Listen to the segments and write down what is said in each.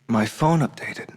My phone updated.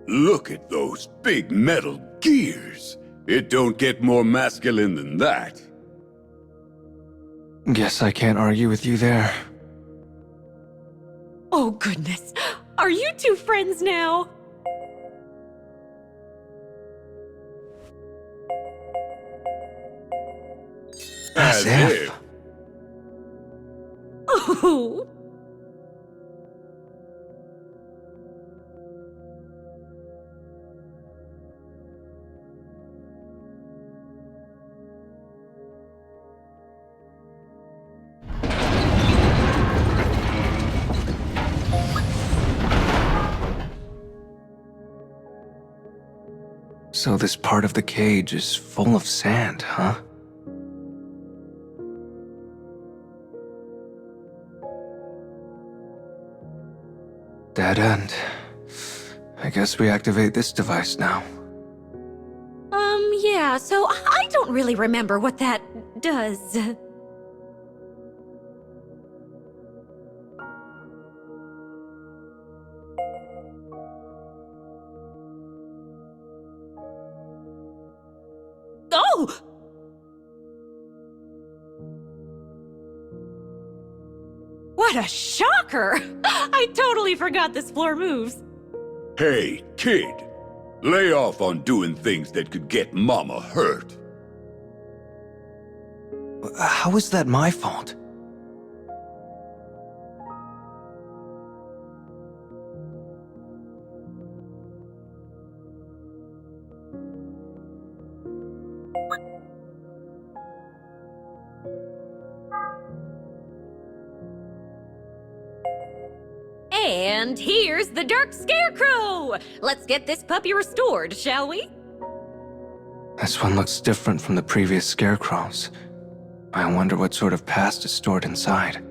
Look at those big metal gears. It don't get more masculine than that. Guess I can't argue with you there. Oh goodness, are you two friends now? As if. Oh. So this part of the cage is full of sand, huh? Dead end. I guess we activate this device now. Yeah, so I don't really remember what that does. Oh! What a shocker! I totally forgot this floor moves. Hey, kid. Lay off on doing things that could get Mama hurt. How is that my fault? And here's the Dark Scarecrow! Let's get this puppy restored, shall we? This one looks different from the previous scarecrows. I wonder what sort of past is stored inside.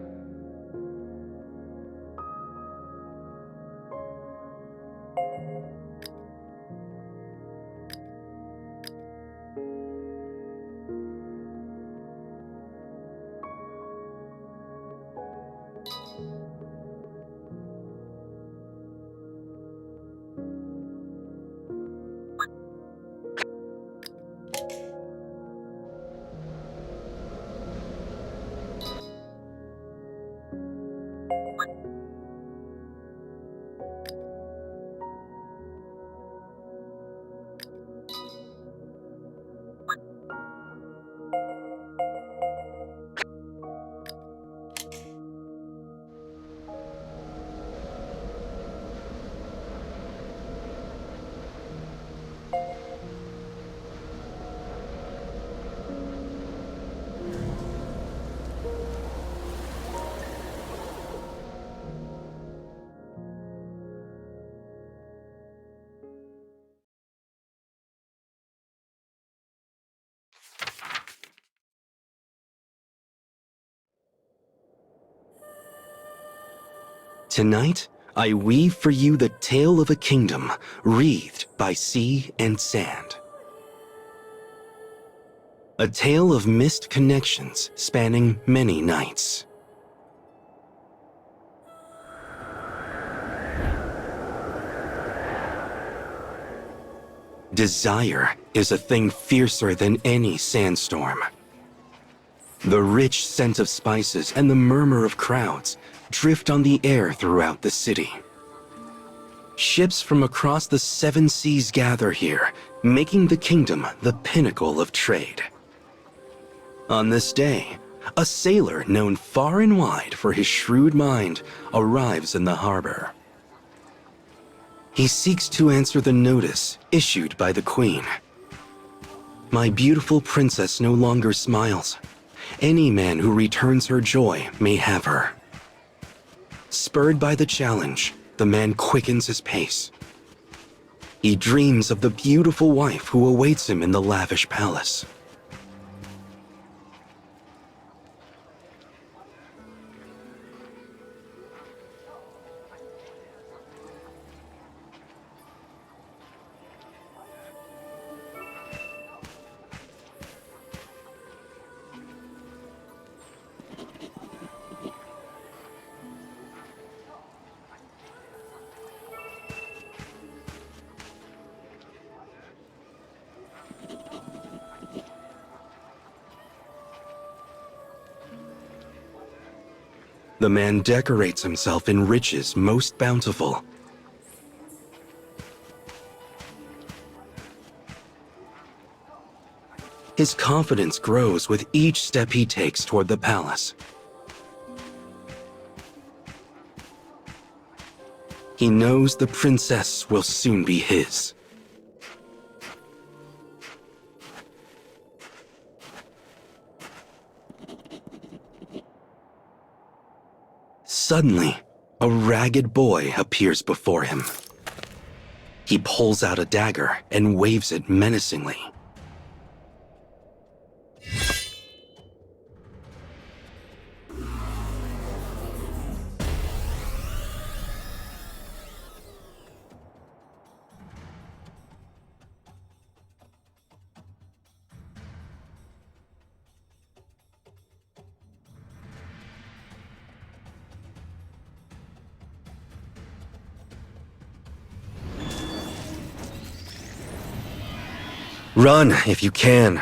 Tonight, I weave for you the tale of a kingdom wreathed by sea and sand. A tale of missed connections spanning many nights. Desire is a thing fiercer than any sandstorm. The rich scent of spices and the murmur of crowds drift on the air throughout the city. Ships from across the 7 seas gather here, making the kingdom the pinnacle of trade. On this day, a sailor known far and wide for his shrewd mind arrives in the harbor. He seeks to answer the notice issued by the queen. My beautiful princess no longer smiles. Any man who returns her joy may have her. Spurred by the challenge, the man quickens his pace. He dreams of the beautiful wife who awaits him in the lavish palace. The man decorates himself in riches most bountiful. His confidence grows with each step he takes toward the palace. He knows the princess will soon be his. Suddenly, a ragged boy appears before him. He pulls out a dagger and waves it menacingly. Run if you can.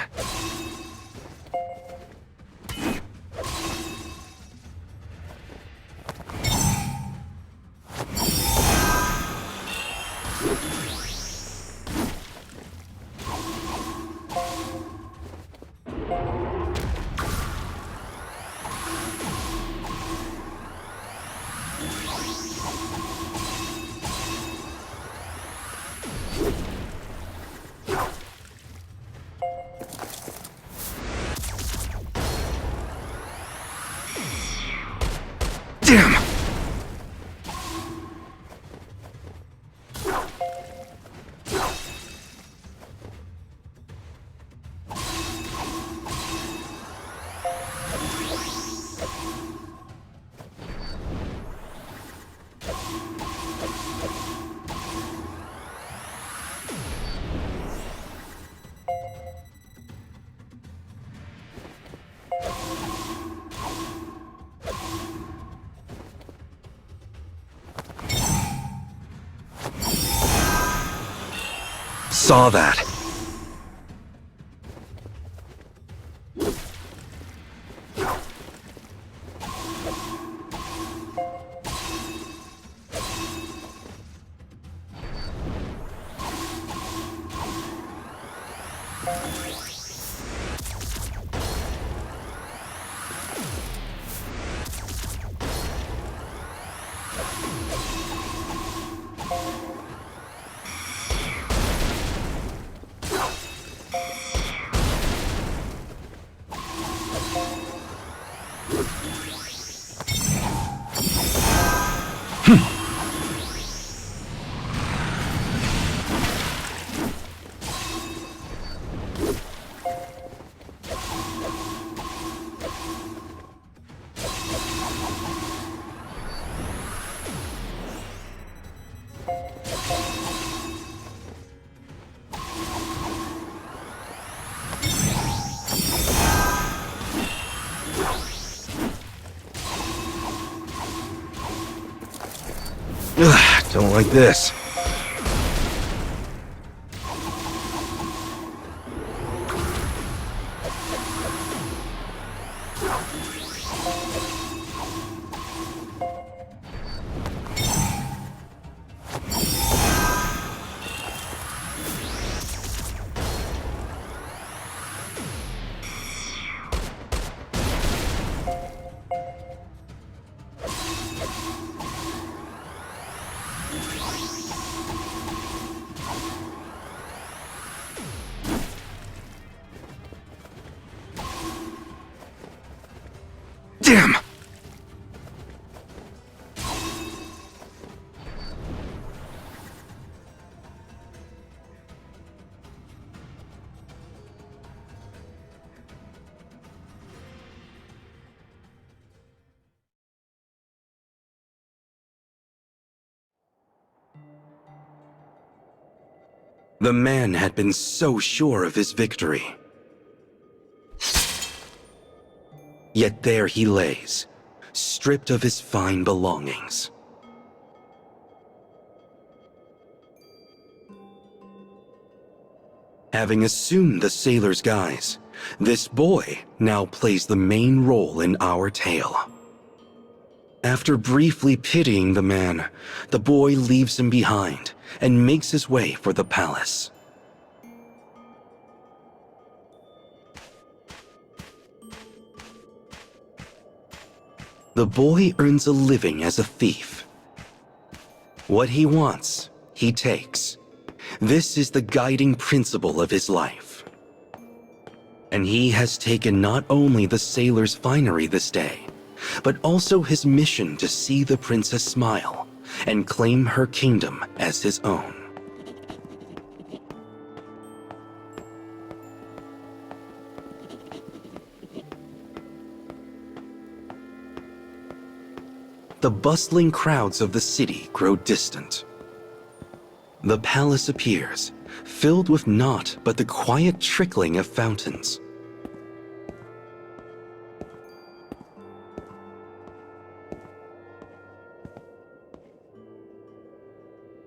saw that. Ugh, don't like this. Damn! The man had been so sure of his victory. Yet there he lays, stripped of his fine belongings. Having assumed the sailor's guise, this boy now plays the main role in our tale. After briefly pitying the man, the boy leaves him behind and makes his way for the palace. The boy earns a living as a thief. What he wants, he takes. This is the guiding principle of his life. And he has taken not only the sailor's finery this day, but also his mission to see the princess smile and claim her kingdom as his own. The bustling crowds of the city grow distant. The palace appears, filled with naught but the quiet trickling of fountains.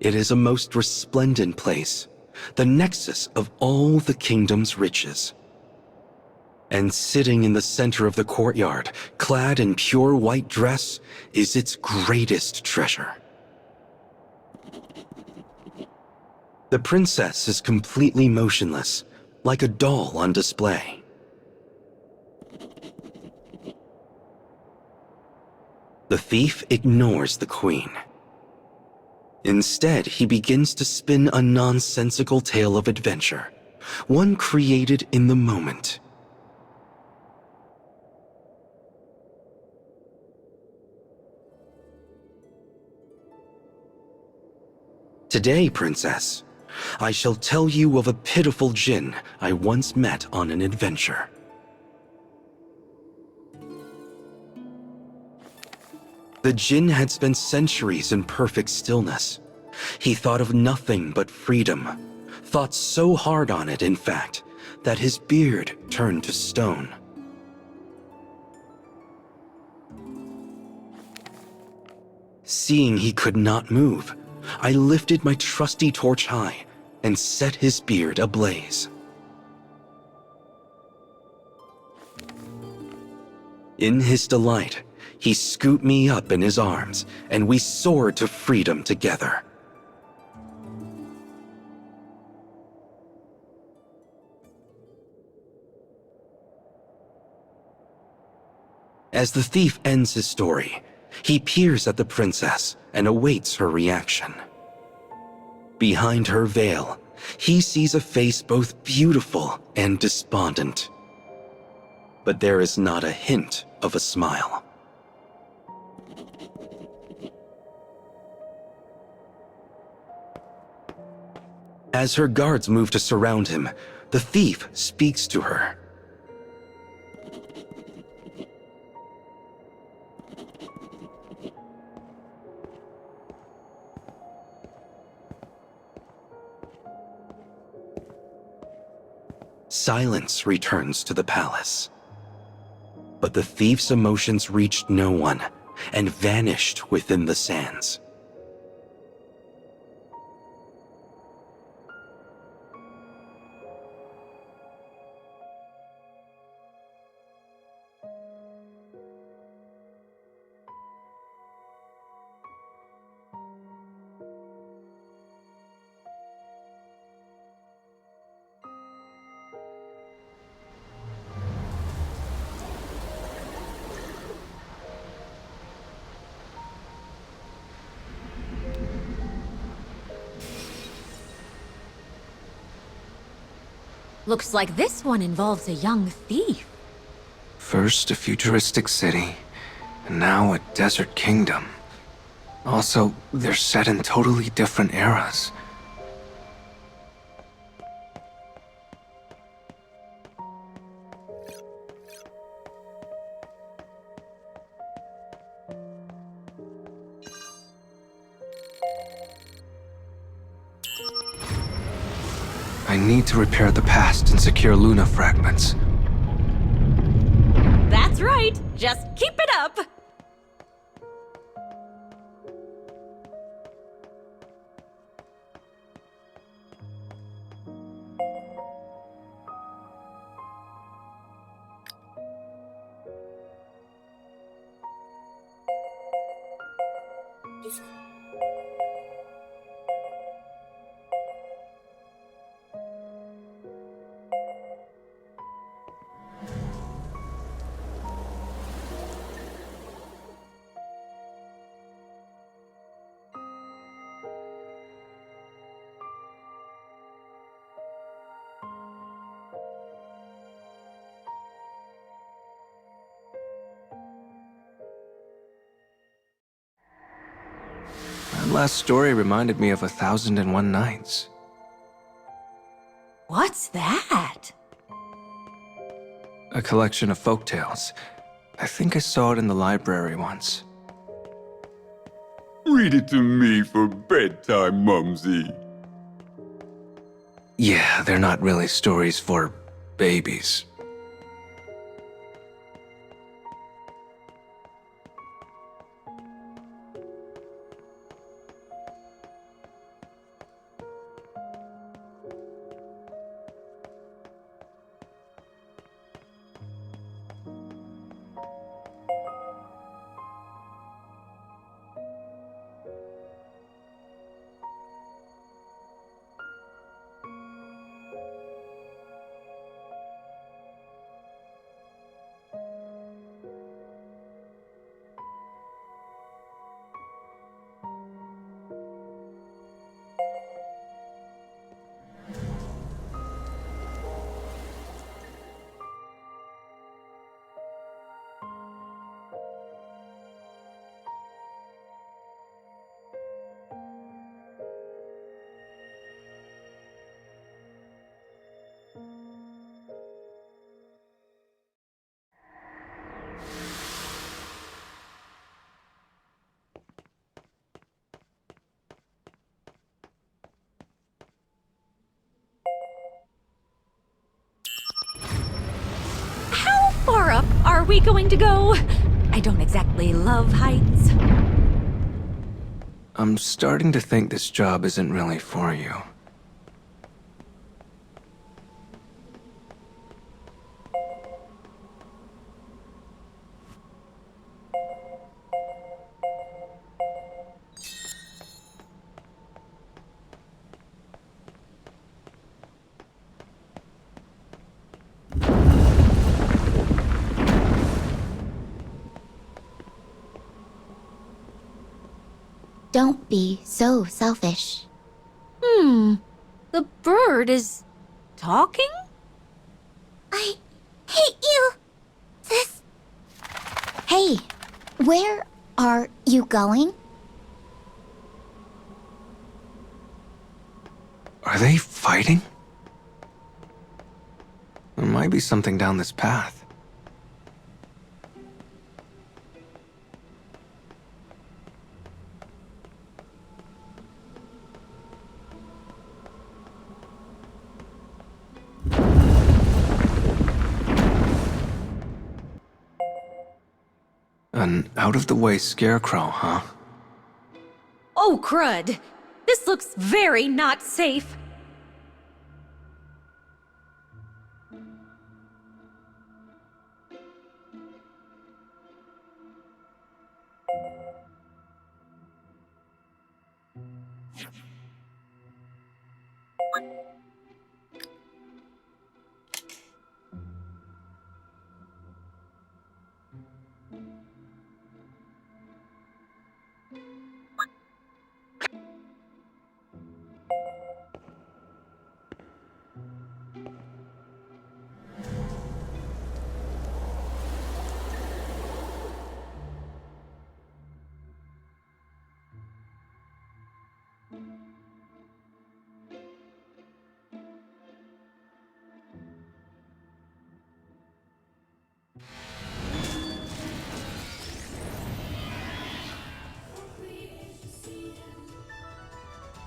It is a most resplendent place, the nexus of all the kingdom's riches. And sitting in the center of the courtyard, clad in pure white dress, is its greatest treasure. The princess is completely motionless, like a doll on display. The thief ignores the queen. Instead, he begins to spin a nonsensical tale of adventure, one created in the moment. Today, princess, I shall tell you of a pitiful djinn I once met on an adventure. The djinn had spent centuries in perfect stillness. He thought of nothing but freedom, thought so hard on it, in fact, that his beard turned to stone. Seeing he could not move, I lifted my trusty torch high and set his beard ablaze. In his delight, he scooped me up in his arms, and we soared to freedom together. As the thief ends his story, he peers at the princess and awaits her reaction. Behind her veil, he sees a face both beautiful and despondent. But there is not a hint of a smile. As her guards move to surround him, the thief speaks to her. Silence returns to the palace. But the thief's emotions reached no one and vanished within the sands. Looks like this one involves a young thief. First a futuristic city, and now a desert kingdom. Also, they're set in totally different eras. I need to repair the past and secure Luna fragments. That's right. Just keep it up. That last story reminded me of 1001 Nights. What's that? A collection of folktales. I think I saw it in the library once. Read it to me for bedtime, Mumsy. Yeah, they're not really stories for babies. Far up are we going to go? I don't exactly love heights. I'm starting to think this job isn't really for you. Don't be so selfish. The bird is talking? I hate you, sis. Hey, where are you going? Are they fighting? There might be something down this path. An out-of-the-way scarecrow, huh? Oh, crud! This looks very not safe.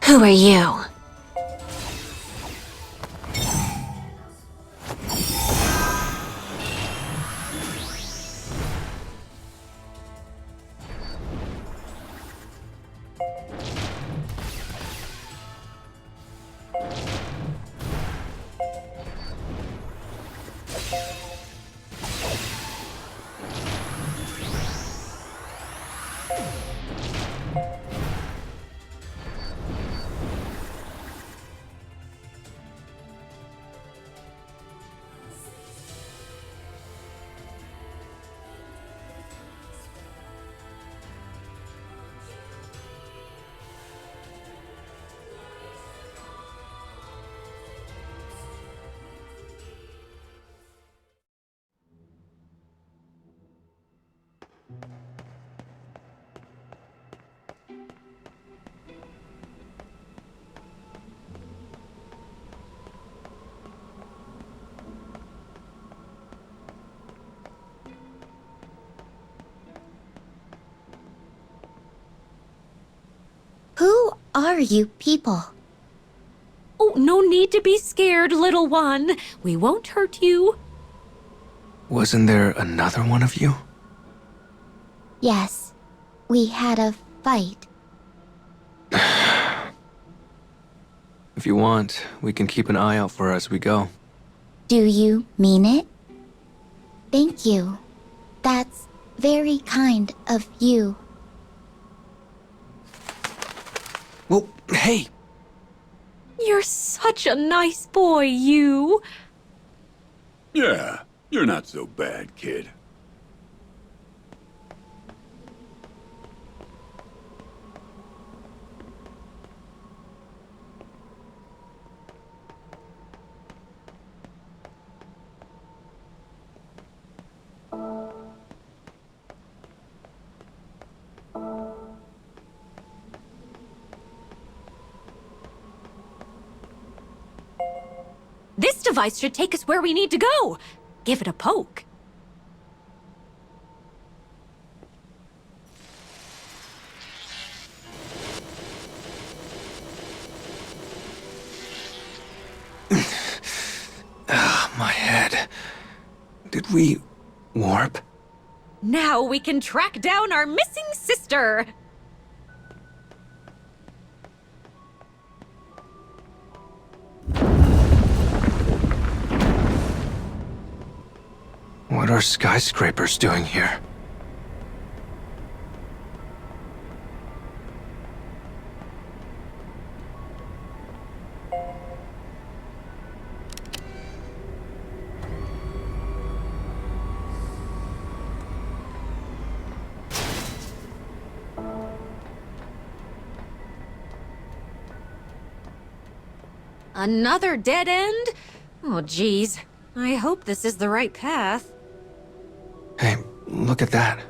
Who are you? Who are you people? Oh, no need to be scared, little one. We won't hurt you. Wasn't there another one of you? Yes, we had a fight. If you want, we can keep an eye out for her as we go. Do you mean it? Thank you. That's very kind of you. Well, hey! You're such a nice boy, you. Yeah, you're not so bad, kid. This device should take us where we need to go. Give it a poke. My head. Did we warp? Now we can track down our missing sister. What are skyscrapers doing here? Another dead end? Oh, geez. I hope this is the right path. Hey, look at that.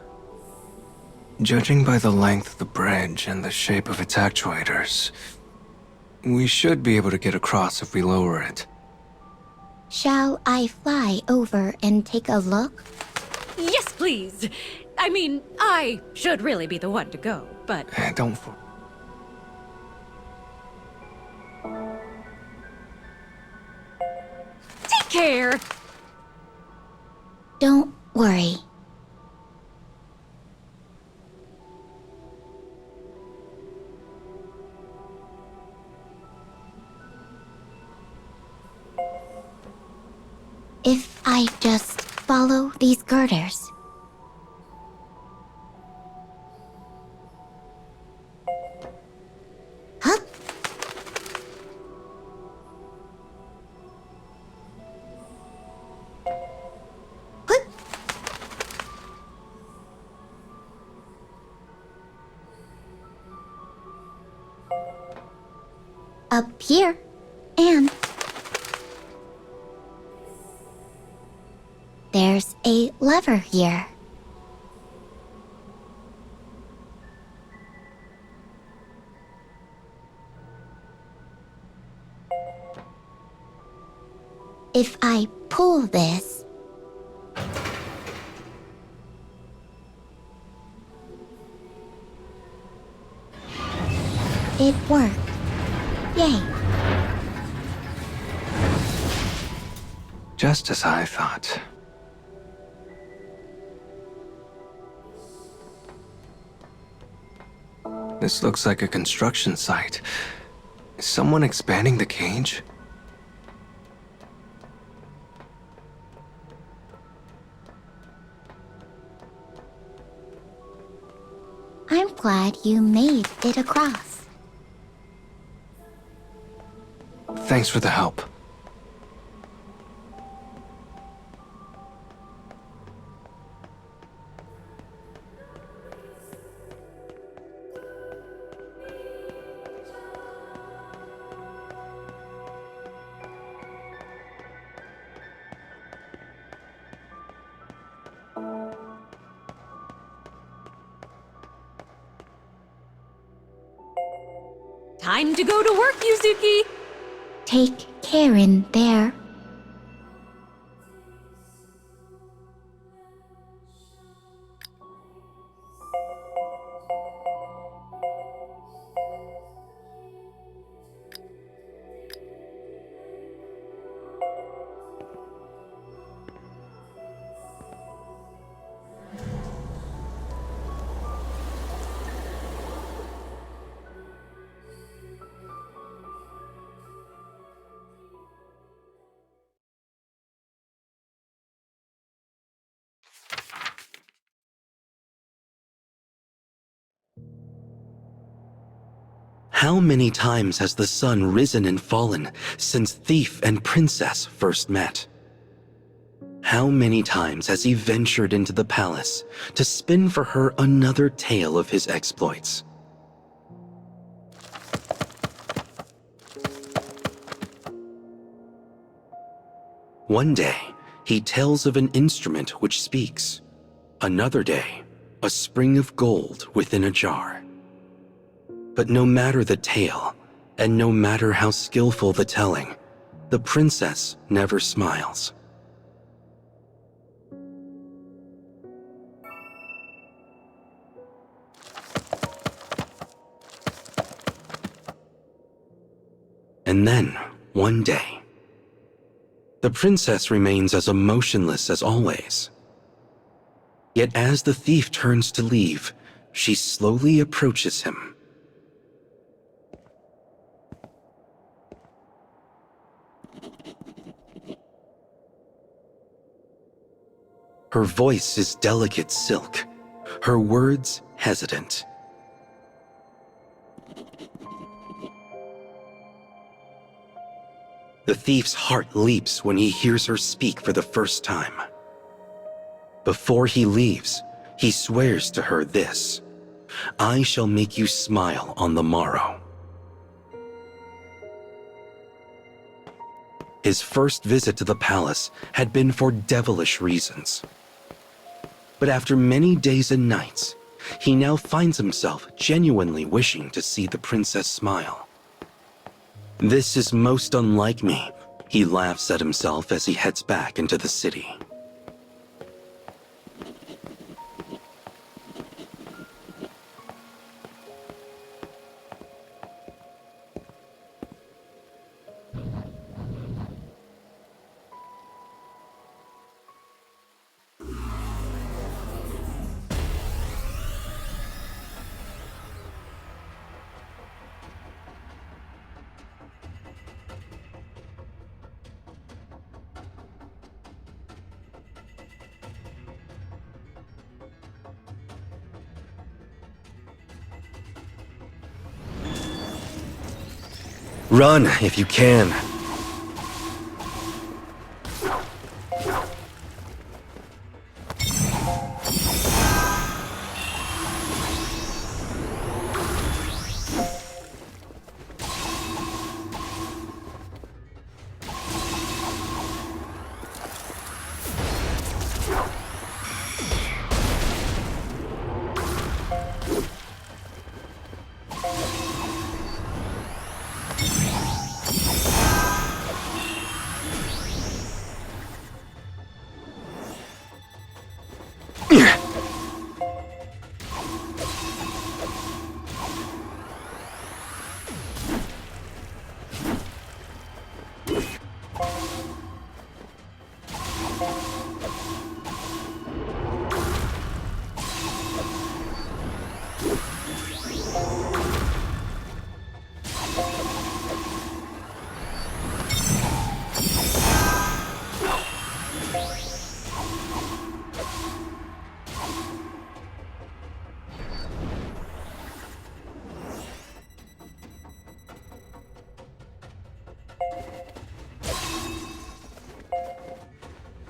Judging by the length of the bridge and the shape of its actuators, we should be able to get across if we lower it. Shall I fly over and take a look? Yes, please. I mean, I should really be the one to go, but... Don't... Take care! Don't worry. If I just follow these girders. Hup. Hup. Up here, and there's a lever here. If I pull this, it worked. Yay. Just as I thought. This looks like a construction site. Is someone expanding the cage? I'm glad you made it across. Thanks for the help. Time to go to work, Yuzuki! Take care in there. How many times has the sun risen and fallen since Thief and Princess first met? How many times has he ventured into the palace to spin for her another tale of his exploits? One day, he tells of an instrument which speaks. Another day, a spring of gold within a jar. But no matter the tale, and no matter how skillful the telling, the princess never smiles. And then, one day, the princess remains as emotionless as always. Yet as the thief turns to leave, she slowly approaches him. Her voice is delicate silk, her words hesitant. The thief's heart leaps when he hears her speak for the first time. Before he leaves, he swears to her this: "I shall make you smile on the morrow." His first visit to the palace had been for devilish reasons. But after many days and nights, he now finds himself genuinely wishing to see the princess smile. This is most unlike me, he laughs at himself as he heads back into the city. Run if you can.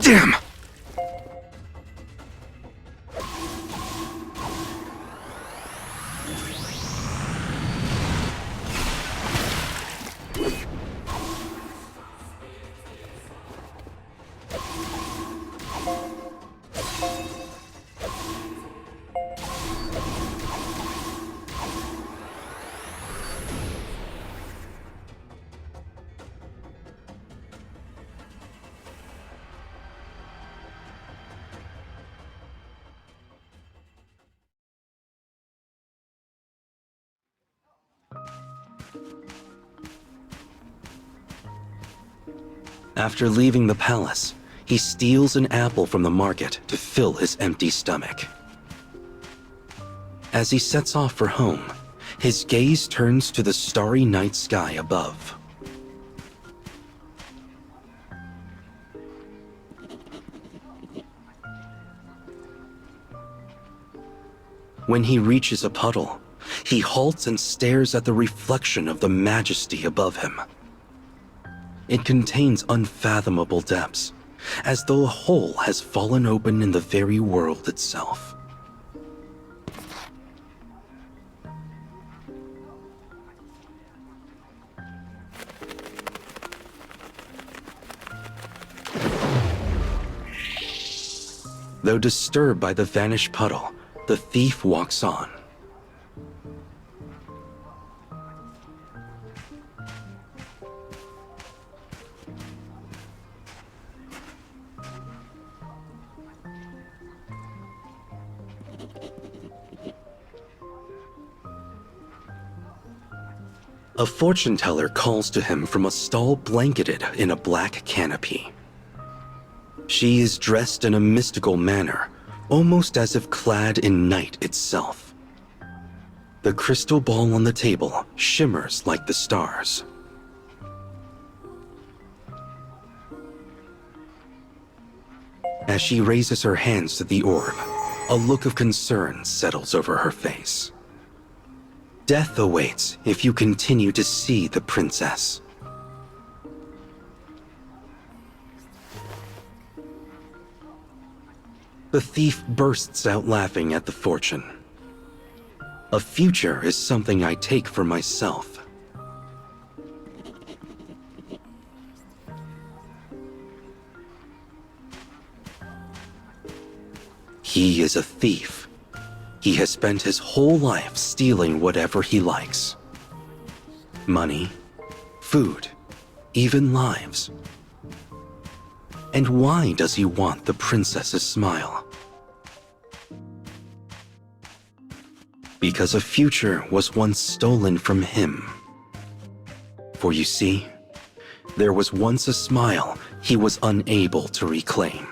Damn! After leaving the palace, he steals an apple from the market to fill his empty stomach. As he sets off for home, his gaze turns to the starry night sky above. When he reaches a puddle, he halts and stares at the reflection of the majesty above him. It contains unfathomable depths, as though a hole has fallen open in the very world itself. Though disturbed by the vanished puddle, the thief walks on. A fortune teller calls to him from a stall blanketed in a black canopy. She is dressed in a mystical manner, almost as if clad in night itself. The crystal ball on the table shimmers like the stars. As she raises her hands to the orb, a look of concern settles over her face. Death awaits if you continue to see the princess. The thief bursts out laughing at the fortune. A future is something I take for myself. He is a thief. He has spent his whole life stealing whatever he likes. Money, food, even lives. And why does he want the princess's smile? Because a future was once stolen from him. For you see, there was once a smile he was unable to reclaim.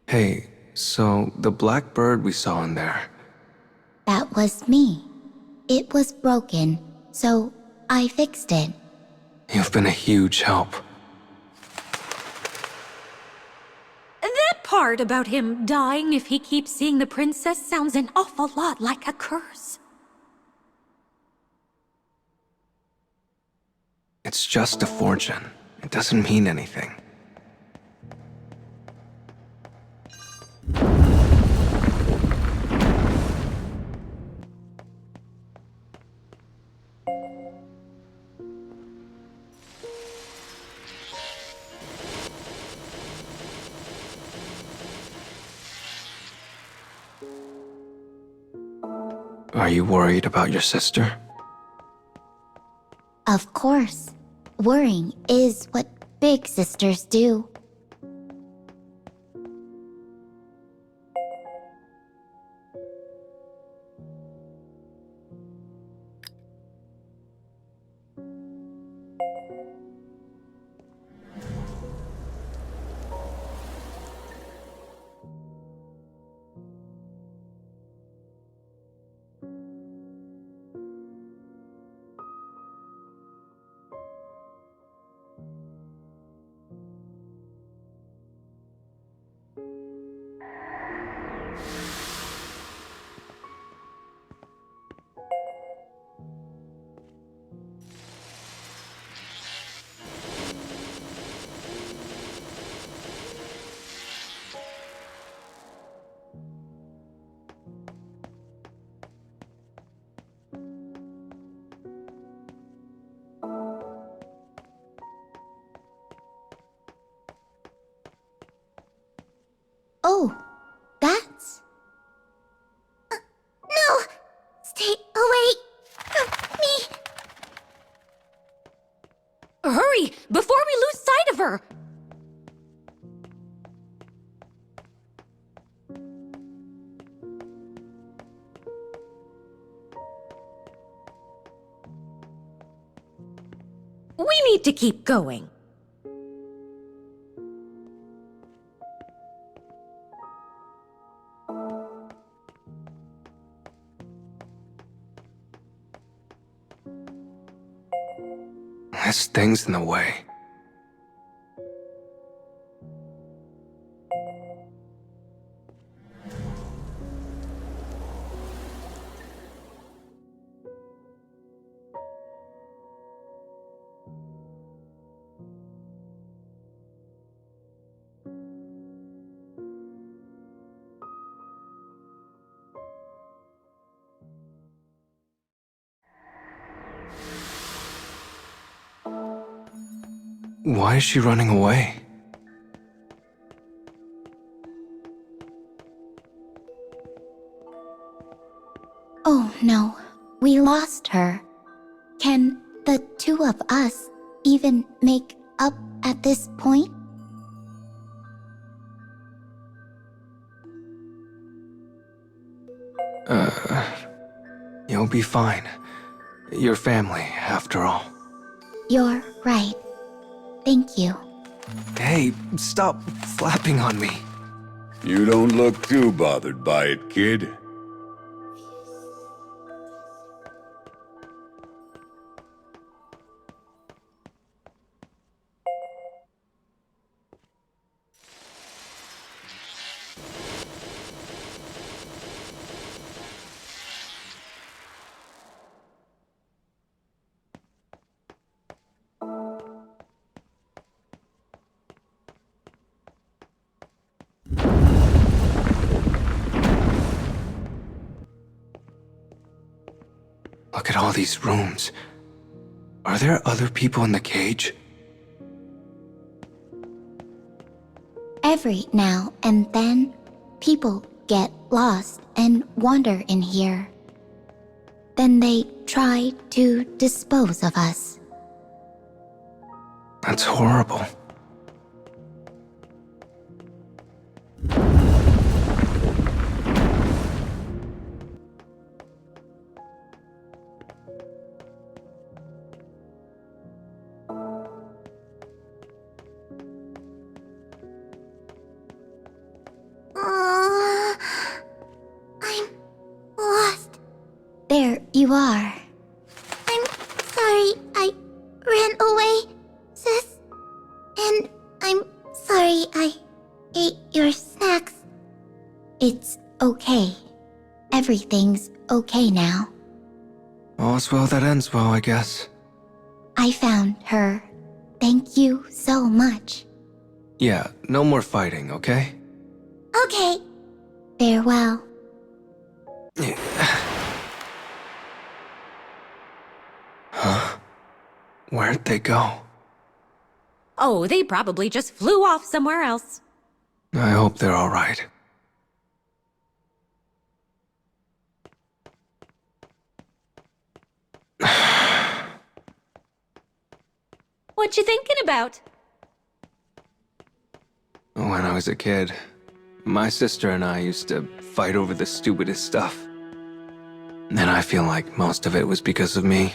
Hey, so the black bird we saw in there, That was me. It was broken, so I fixed it. you've been a huge help. That part about him dying if he keeps seeing the princess sounds an awful lot like a curse. It's just a fortune. It doesn't mean anything. Are you worried about your sister? Of course. Worrying is what big sisters do. Oh, that's... no! Stay away from me! Hurry, before we lose sight of her! We need to keep going. This thing's in the way. Why is she running away? Oh no, we lost her. Can the two of us even make up at this point? You'll be fine. Your family, after all. You're right. Thank you. Hey, stop flapping on me. You don't look too bothered by it, kid. all these rooms. Are there other people in the cage? Every now and then, people get lost and wander in here. Then they try to dispose of us. That's horrible. I'm lost. There you are. I'm sorry I ran away, sis. And I'm sorry I ate your snacks. It's okay. Everything's okay now. All's well that ends well, I guess. I found her. Thank you so much. Yeah, no more fighting, okay? Okay. Farewell. Huh? Where'd they go? Oh, they probably just flew off somewhere else. I hope they're all right. What you thinking about? When I was a kid, my sister and I used to fight over the stupidest stuff. And I feel like most of it was because of me.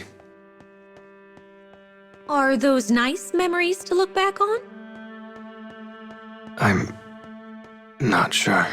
Are those nice memories to look back on? I'm not sure.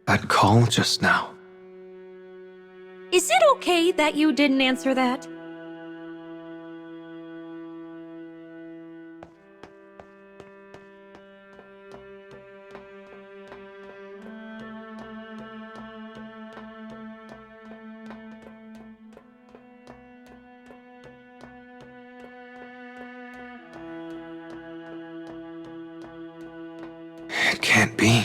That call just now. Is it okay that you didn't answer that? It can't be.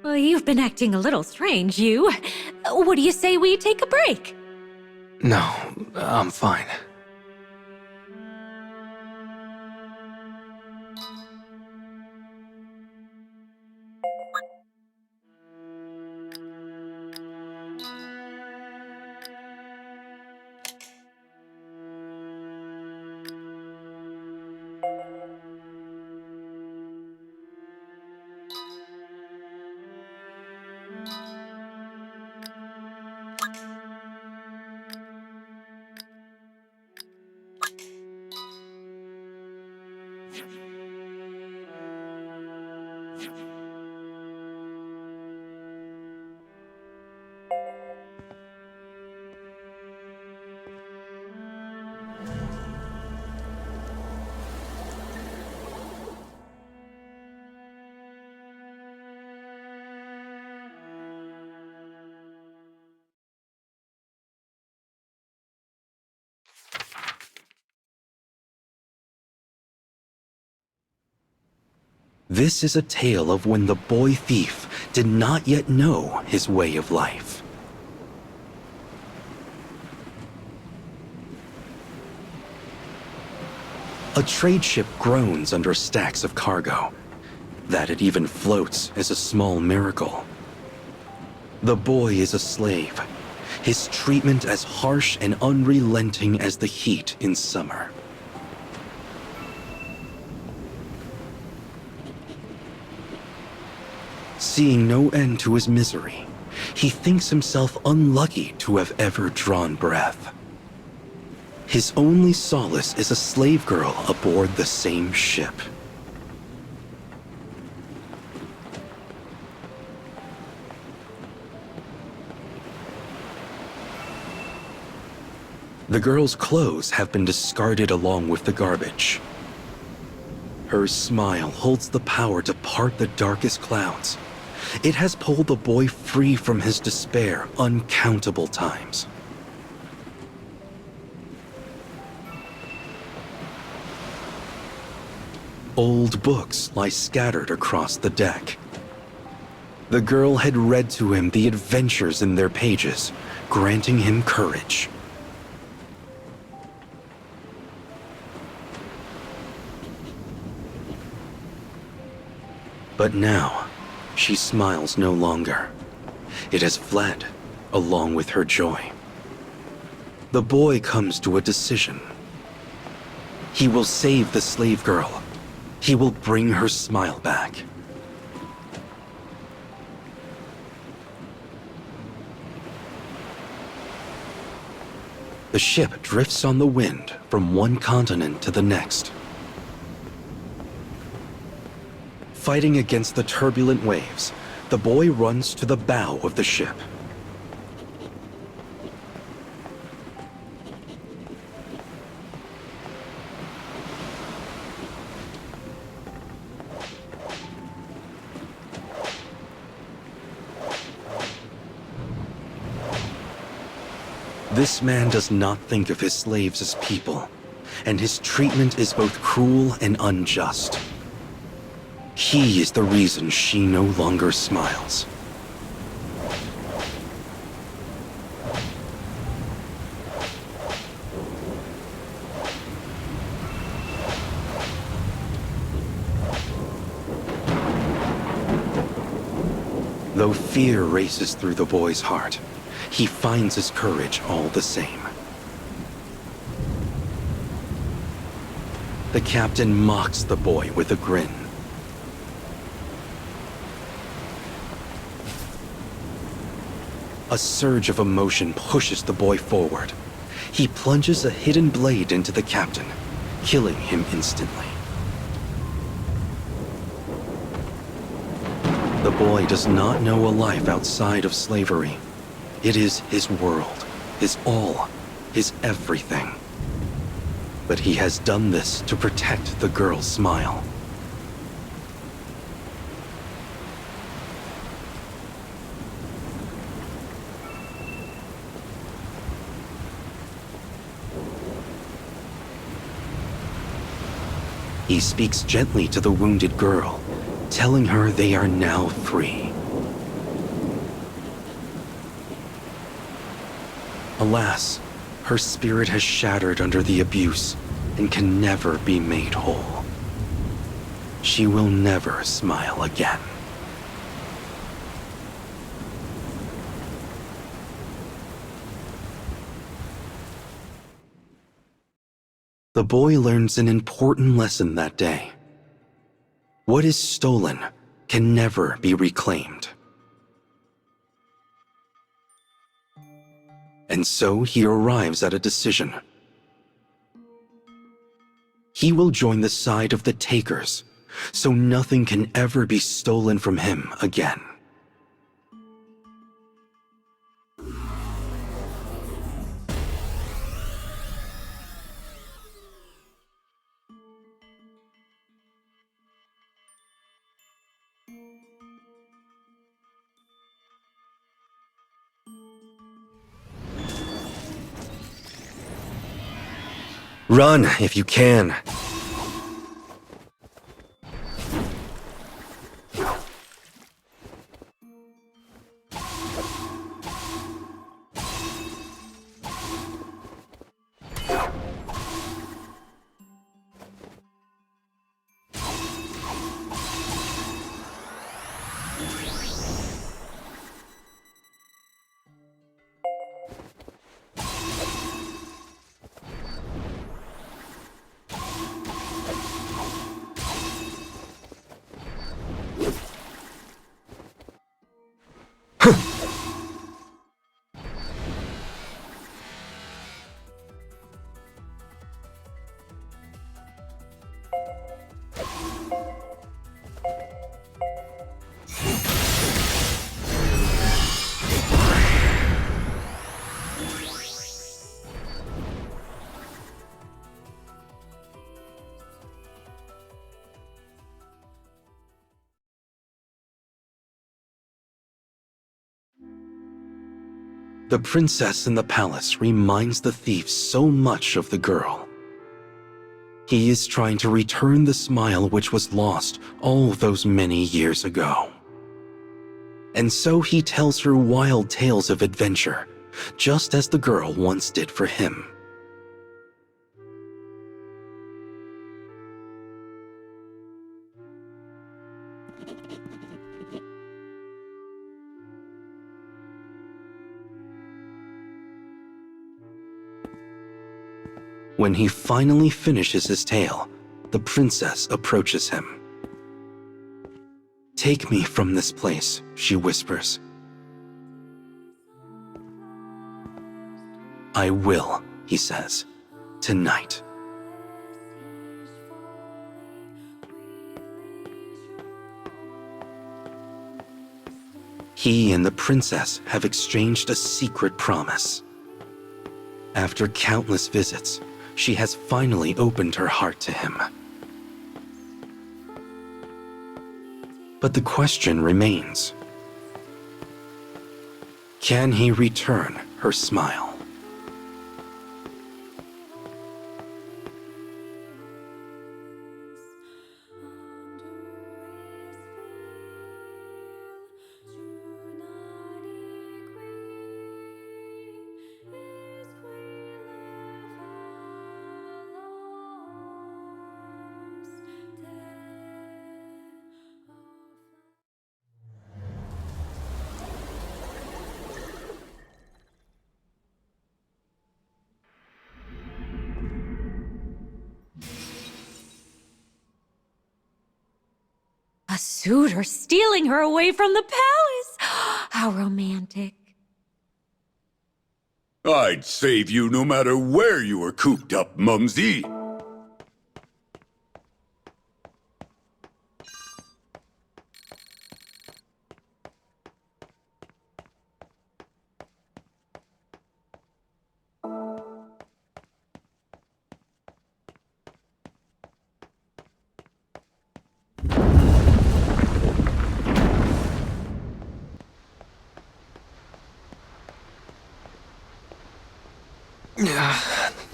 Well, you've been acting a little strange, you. What do you say we take a break? No, I'm fine. This is a tale of when the boy thief did not yet know his way of life. A trade ship groans under stacks of cargo. That it even floats is a small miracle. The boy is a slave, his treatment as harsh and unrelenting as the heat in summer. Seeing no end to his misery, he thinks himself unlucky to have ever drawn breath. His only solace is a slave girl aboard the same ship. The girl's clothes have been discarded along with the garbage. Her smile holds the power to part the darkest clouds. It has pulled the boy free from his despair uncountable times. Old books lie scattered across the deck. The girl had read to him the adventures in their pages, granting him courage. But now, she smiles no longer. It has fled, along with her joy. The boy comes to a decision. He will save the slave girl. He will bring her smile back. The ship drifts on the wind from one continent to the next. Fighting against the turbulent waves, the boy runs to the bow of the ship. This man does not think of his slaves as people, and his treatment is both cruel and unjust. He is the reason she no longer smiles. Though fear races through the boy's heart, he finds his courage all the same. The captain mocks the boy with a grin. A surge of emotion pushes the boy forward. He plunges a hidden blade into the captain, killing him instantly. The boy does not know a life outside of slavery. It is his world, his all, his everything. But he has done this to protect the girl's smile. He speaks gently to the wounded girl, telling her they are now free. Alas, her spirit has shattered under the abuse and can never be made whole. She will never smile again. The boy learns an important lesson that day. What is stolen can never be reclaimed. And so he arrives at a decision. He will join the side of the takers, so nothing can ever be stolen from him again. Run if you can. The princess in the palace reminds the thief so much of the girl. He is trying to return the smile which was lost all those many years ago. And so he tells her wild tales of adventure, just as the girl once did for him. When he finally finishes his tale, the princess approaches him. "Take me from this place," she whispers. "I will," he says, "tonight." He and the princess have exchanged a secret promise. After countless visits, she has finally opened her heart to him. But the question remains: can he return her smile? A suitor stealing her away from the palace! How romantic. I'd save you no matter where you were cooped up, Mumsy.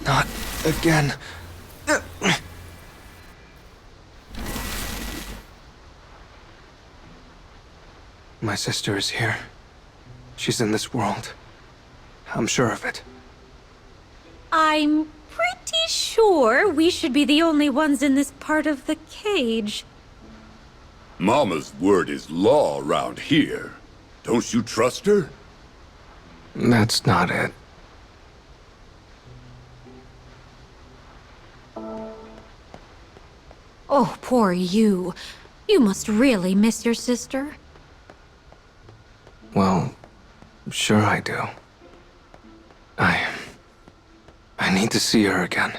Not again. My sister is here. She's in this world. I'm sure of it. I'm pretty sure we should be the only ones in this part of the cage. Mama's word is law around here. Don't you trust her? That's not it. Oh, poor you. You must really miss your sister. Well, sure I do. I need to see her again.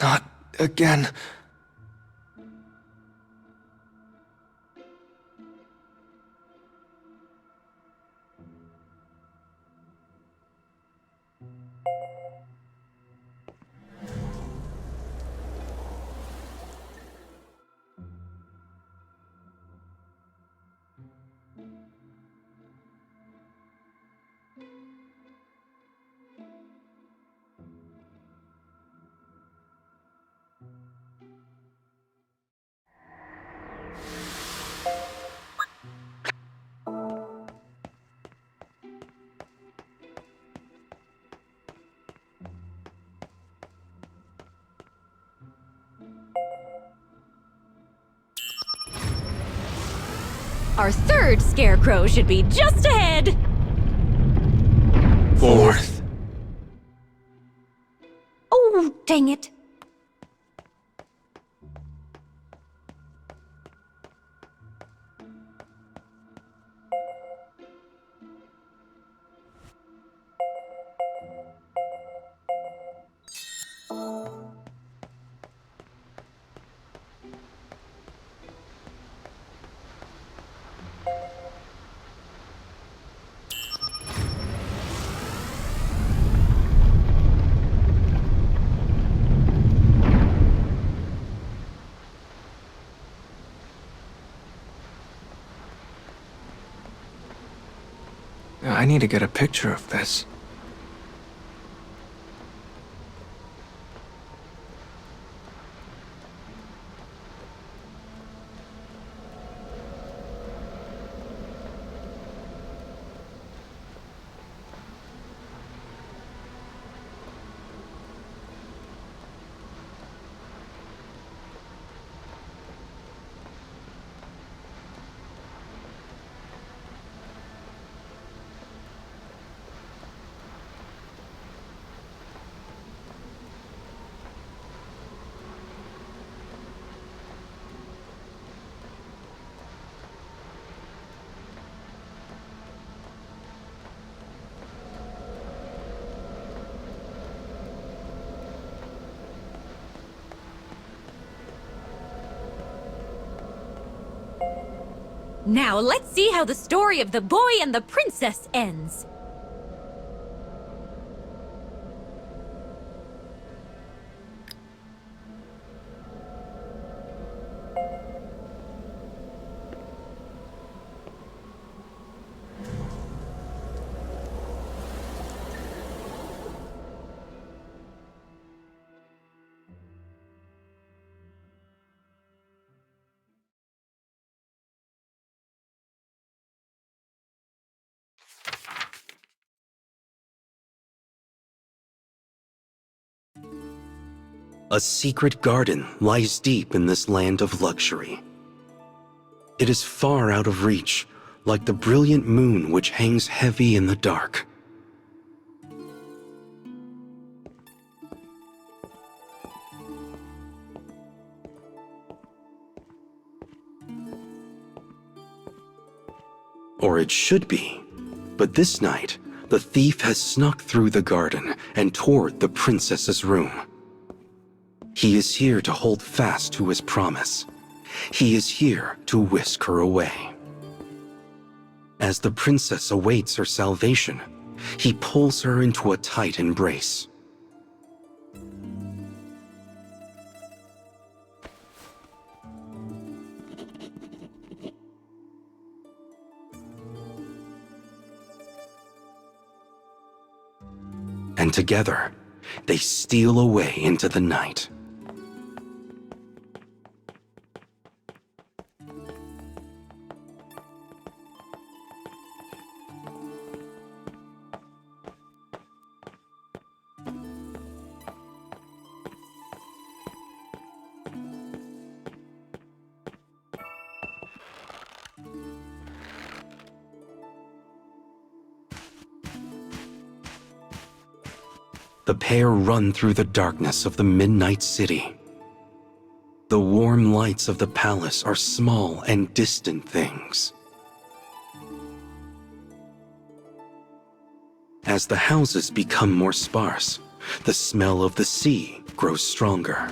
Not again. Our third scarecrow should be just ahead. Fourth. Oh, dang it. I need to get a picture of this. Now let's see how the story of the boy and the princess ends. A secret garden lies deep in this land of luxury. It is far out of reach, like the brilliant moon which hangs heavy in the dark. Or it should be, but this night, the thief has snuck through the garden and toward the princess's room. He is here to hold fast to his promise. He is here to whisk her away. As the princess awaits her salvation, he pulls her into a tight embrace. And together, they steal away into the night. The pair run through the darkness of the midnight city. The warm lights of the palace are small and distant things. As the houses become more sparse, the smell of the sea grows stronger.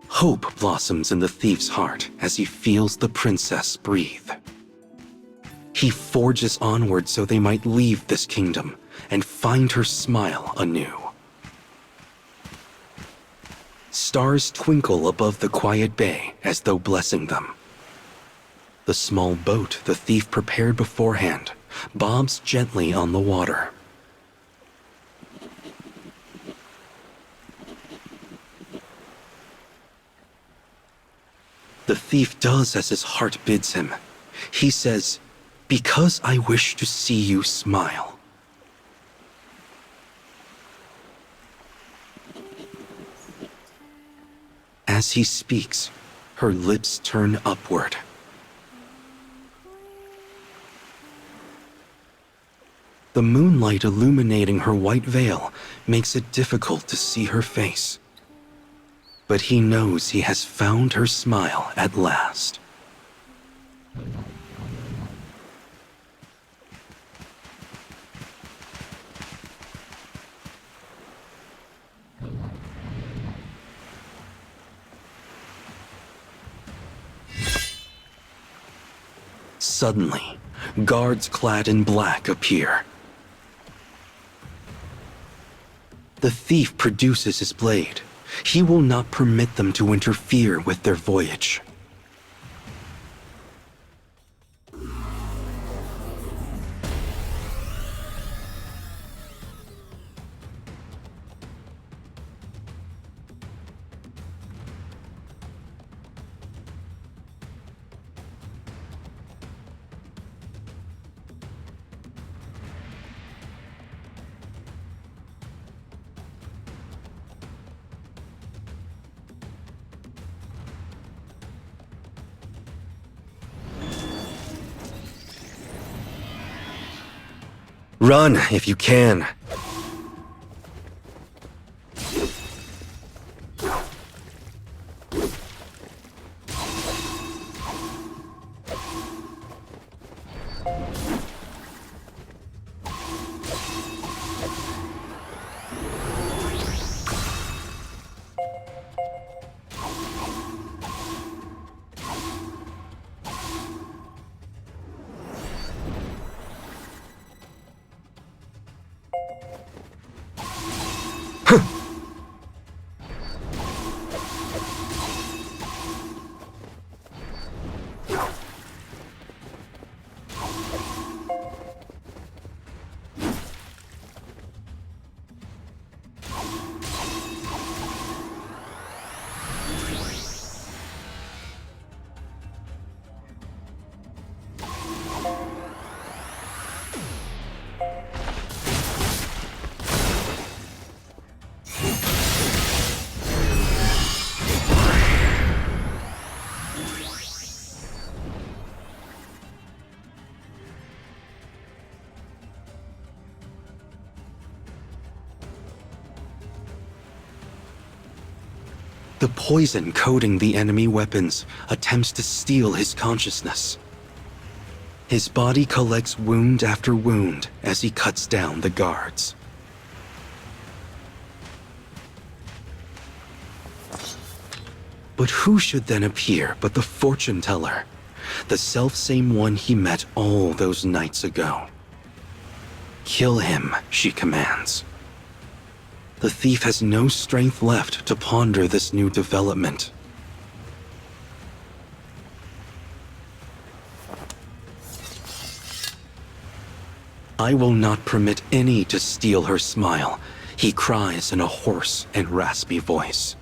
Hope blossoms in the thief's heart as he feels the princess breathe. He forges onward so they might leave this kingdom and find her smile anew. Stars twinkle above the quiet bay as though blessing them. The small boat the thief prepared beforehand bobs gently on the water. The thief does as his heart bids him. He says, "Because I wish to see you smile." As he speaks, her lips turn upward, The moonlight illuminating her white veil makes it difficult to see her face. But he knows he has found her smile at last. Suddenly, guards clad in black appear. The thief produces his blade. He will not permit them to interfere with their voyage. Run if you can. The poison coating the enemy weapons attempts to steal his consciousness. His body collects wound after wound as he cuts down the guards. But who should then appear but the fortune teller, the selfsame one he met all those nights ago? Kill him, she commands. The thief has no strength left to ponder this new development. I will not permit any to steal her smile, he cries in a hoarse and raspy voice.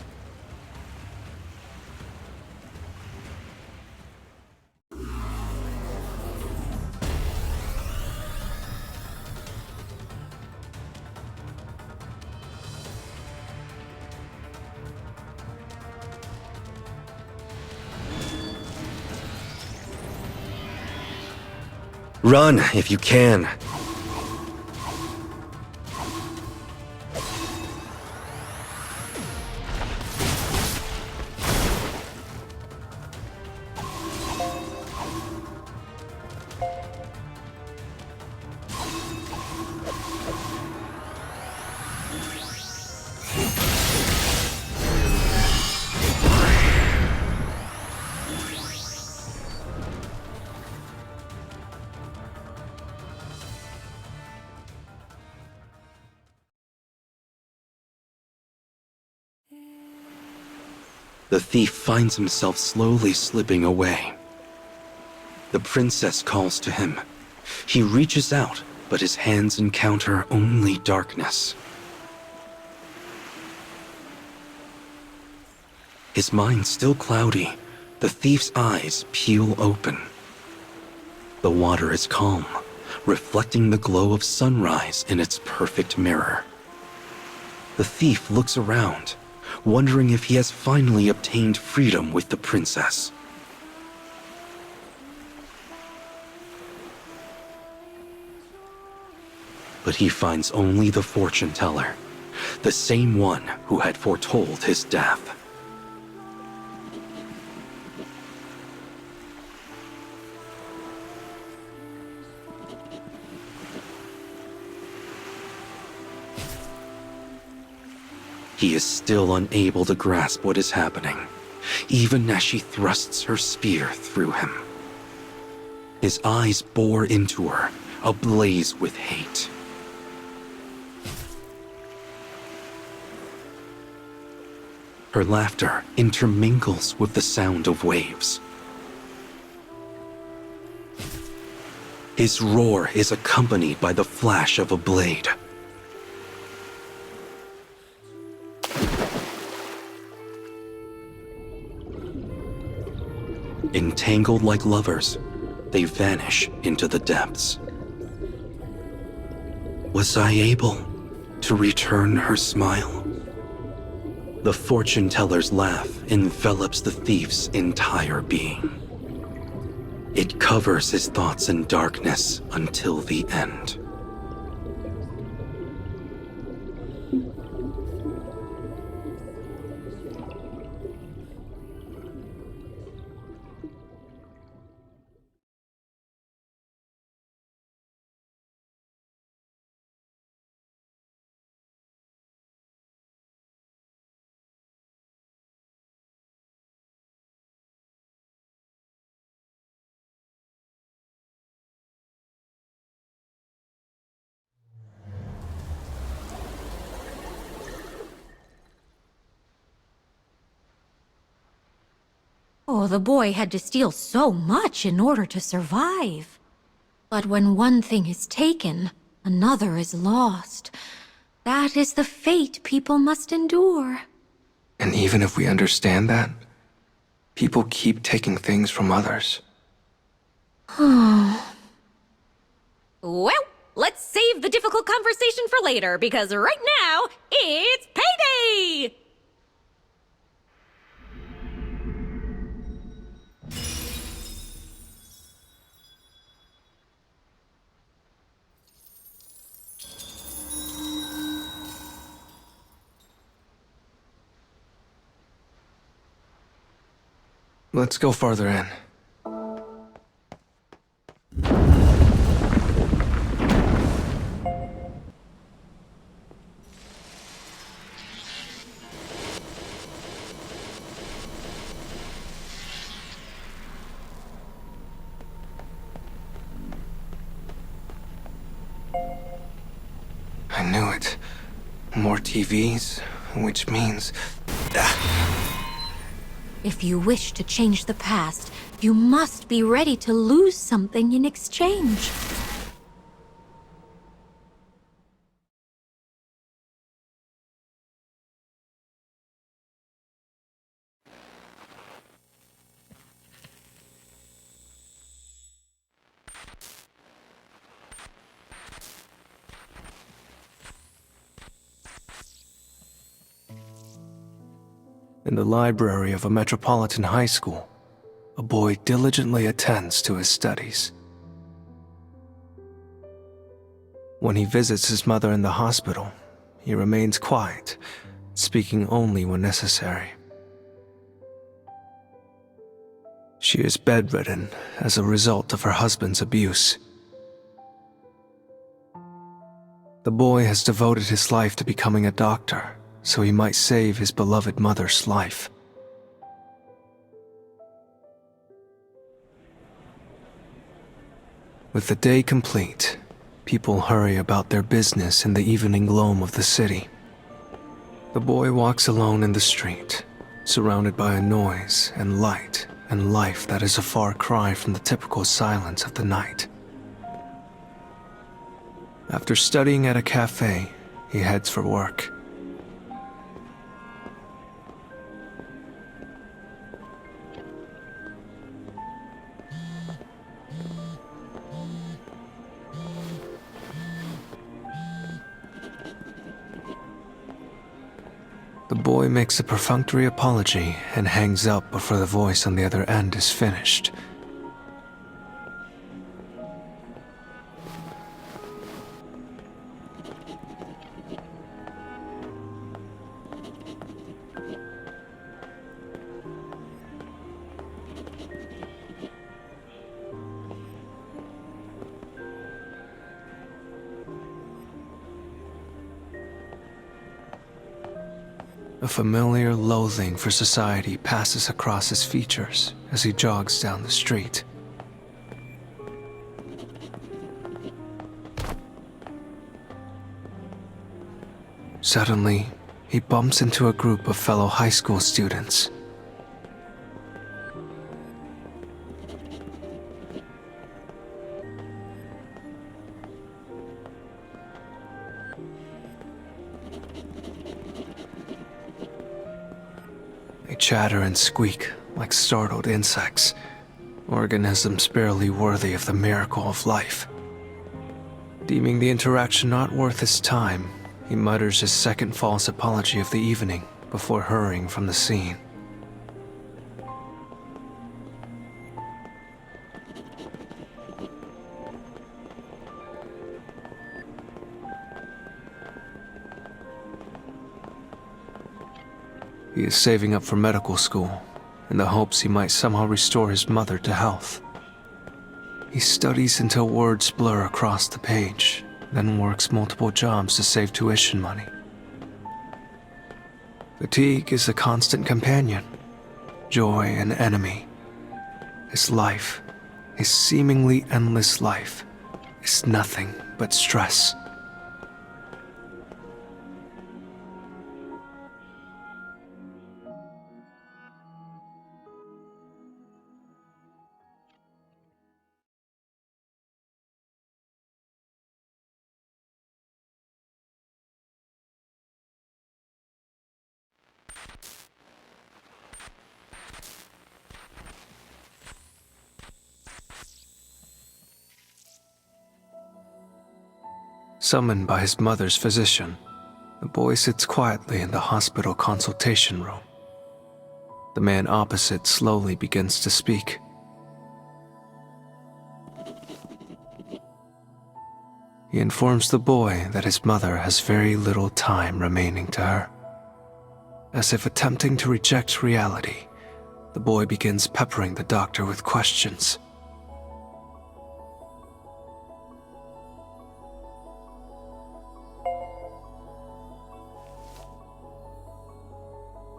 Run if you can. The thief finds himself slowly slipping away. The princess calls to him. He reaches out, but his hands encounter only darkness. His mind still cloudy, the thief's eyes peel open. The water is calm, reflecting the glow of sunrise in its perfect mirror. The thief looks around, wondering if he has finally obtained freedom with the princess. but he finds only the fortune teller, the same one who had foretold his death. He is still unable to grasp what is happening, even as she thrusts her spear through him. His eyes bore into her, ablaze with hate. Her laughter intermingles with the sound of waves. His roar is accompanied by the flash of a blade. Entangled like lovers, they vanish into the depths. Was I able to return her smile? The fortune teller's laugh envelops the thief's entire being. It covers his thoughts in darkness until the end. Oh, the boy had to steal so much in order to survive. But when one thing is taken, another is lost. That is the fate people must endure. And even if we understand that, people keep taking things from others. Well, let's save the difficult conversation for later, because right now, it's payday! Let's go farther in. I knew it. More TVs, which means... If you wish to change the past, you must be ready to lose something in exchange. In the library of a metropolitan high school, a boy diligently attends to his studies. When he visits his mother in the hospital, he remains quiet, speaking only when necessary. She is bedridden as a result of her husband's abuse. The boy has devoted his life to becoming a doctor, so he might save his beloved mother's life. With the day complete, people hurry about their business in the evening gloam of the city. The boy walks alone in the street, surrounded by a noise and light and life that is a far cry from the typical silence of the night. After studying at a cafe, he heads for work. The boy makes a perfunctory apology and hangs up before the voice on the other end is finished. A familiar loathing for society passes across his features as he jogs down the street. Suddenly, he bumps into a group of fellow high school students. They chatter and squeak like startled insects, organisms barely worthy of the miracle of life. Deeming the interaction not worth his time, he mutters his second false apology of the evening before hurrying from the scene. He is saving up for medical school in the hopes he might somehow restore his mother to health. He studies until words blur across the page, then works multiple jobs to save tuition money. Fatigue is a constant companion, joy an enemy. His life, his seemingly endless life, is nothing but stress. Summoned by his mother's physician, the boy sits quietly in the hospital consultation room. The man opposite slowly begins to speak. He informs the boy that his mother has very little time remaining to her. As if attempting to reject reality, the boy begins peppering the doctor with questions.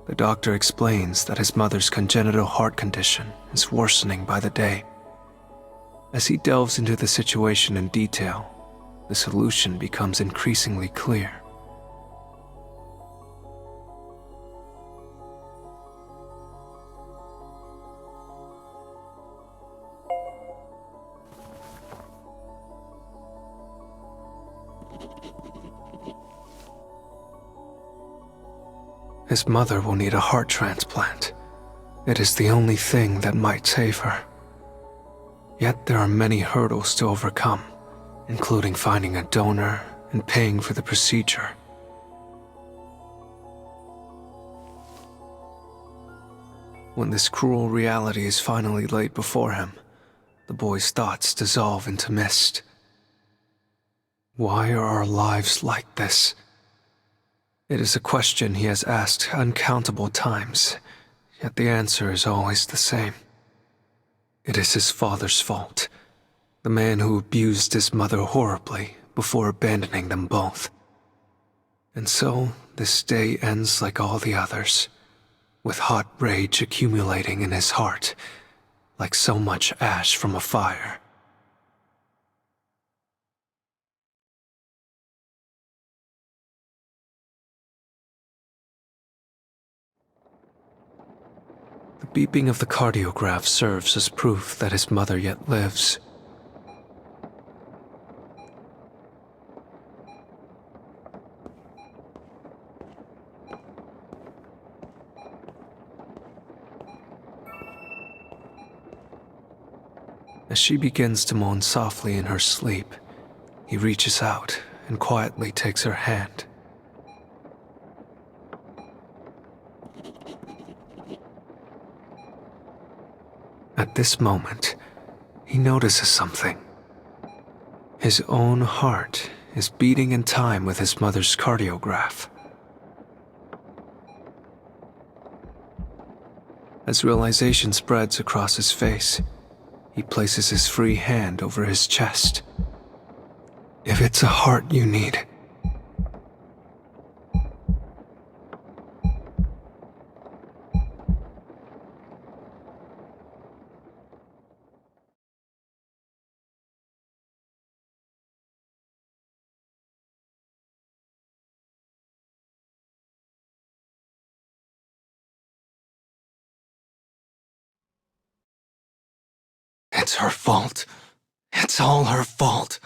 The doctor explains that his mother's congenital heart condition is worsening by the day. As he delves into the situation in detail, the solution becomes increasingly clear. His mother will need a heart transplant. It is the only thing that might save her. Yet there are many hurdles to overcome, including finding a donor and paying for the procedure. When this cruel reality is finally laid before him, the boy's thoughts dissolve into mist. Why are our lives like this? It is a question he has asked uncountable times, yet the answer is always the same. It is his father's fault, the man who abused his mother horribly before abandoning them both. And so, this day ends like all the others, with hot rage accumulating in his heart, like so much ash from a fire. The beeping of the cardiograph serves as proof that his mother yet lives. As she begins to moan softly in her sleep, he reaches out and quietly takes her hand. At this moment, he notices something. His own heart is beating in time with his mother's cardiograph. As realization spreads across his face, he places his free hand over his chest. If it's a heart you need, It's her fault. It's all her fault.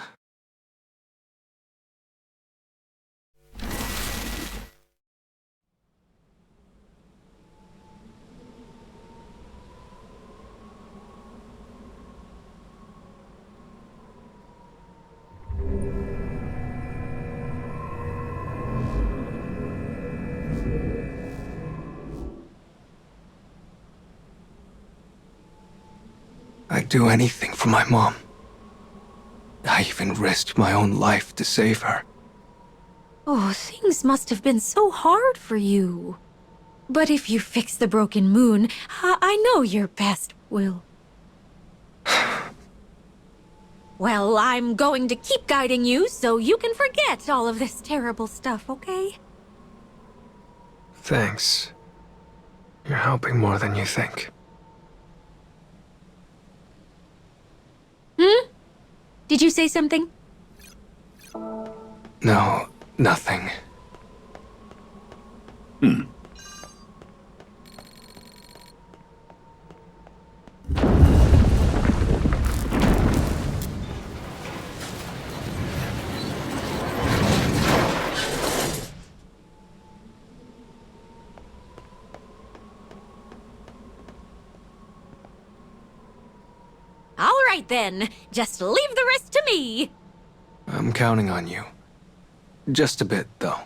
I'd do anything for my mom. I even risked my own life to save her. Oh, things must have been so hard for you. But if you fix the broken moon, I know your best will. Well, I'm going to keep guiding you so you can forget all of this terrible stuff, okay? Thanks. You're helping more than you think. Did you say something? No, nothing. All right then, just leave the rest to me. I'm counting on you. Just a bit, though.